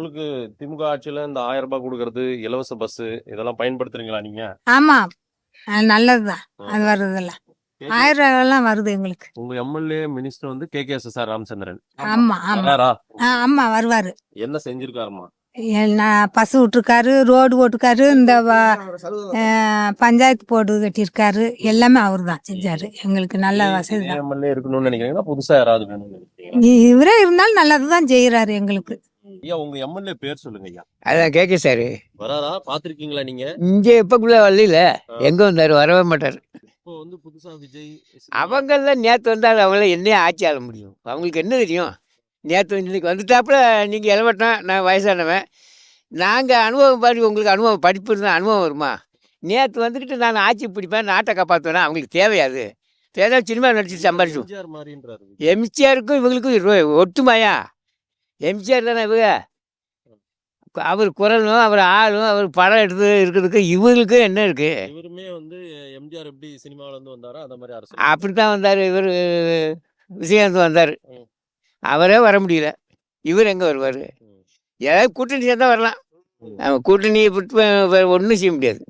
உங்களுக்கு திமுக ஆட்சியில இந்த 1000 ரூபாய் குடுக்கறது, இலவச பஸ் இதெல்லாம் பயன்படுத்துறீங்களா நீங்க? ஆமா. நல்லதுதான். ஆ. அது வருதுல்ல. KK 1000 வருது எங்களுக்கு. உங்க எம்எல்ஏ மினிஸ்டர் வந்து KKSSR ராமச்சந்திரன். ஆமா, ஆமா. வராரா? ஆமா வருவாரு. என்ன செஞ்சிருக்காருமா? பஸ் விட்டுருக்காரு, ரோடு போட்டுருக்காரு, இந்த பஞ்சாயத்து போர்டு கட்டியிருக்காரு. எல்லாமே அவர் தான் செஞ்சாரு. எங்களுக்கு நல்ல வசதி தான். எம்எல்ஏ இருக்கணும்னு நினைக்கிறீங்களா? புதுசா யாராவது வேணும்னு நினைக்கிறீங்களா? இவரே இருந்தாலும் நல்லதுதான் செய்யறாரு எங்களுக்கு. ஐயா உங்க எம்எல்ஏ பேர் சொல்லுங்க ஐயா. அதான் கேட்க சார். வராரா? பாத்திருக்கீங்களா நீங்க? இங்கே எப்பக்குள்ள வரல, எங்க வந்தாரு? வரவே மாட்டார். இப்போ வந்து புதுசா விஜய் அவங்கெல்லாம் நேற்று வந்தாலும் அவங்கள என்னையே ஆட்சி ஆள முடியும்? அவங்களுக்கு என்ன தெரியும்? நேற்று இன்னைக்கு வந்துட்டாப்புல. நீங்கள் இளவட்டம், நான் வயசானவன். நாங்கள் அனுபவம் பாடி உங்களுக்கு அனுபவம் படிப்பு இருந்தால் அனுபவம் வருமா? நேற்று வந்துக்கிட்டு நான் ஆட்சி பிடிப்பேன், நாட்டை காப்பாற்றுவேன்னா அவங்களுக்கு தேவையாது. ஏதாவது சினிமா நடிச்சு சம்பாரிச்சு எம்ஜிஆர் மாதிரின்றாரு. எம்ஜிஆருக்கும் இவங்களுக்கும் ஒட்டுமாயா? எம்ஜிஆர் தானே இவங்க. அவர் குரலும் அவர் ஆளும் அவர் படம் எடுத்து இருக்கிறதுக்கு இவங்களுக்கு என்ன இருக்கு? இவருமே வந்து எம்ஜிஆர் எப்படி சினிமால இருந்து வந்தாரோ அந்த மாதிரி அரசு. அப்படித்தான் வந்தார். இவர் விஜயகாந்த் வந்தார். அவரே வர முடியல. இவர் எங்கே வருவார்? ஏதாவது கூட்டணி சேர்ந்தா வரலாம். கூட்டணியை ஒன்றும் செய்ய முடியாது.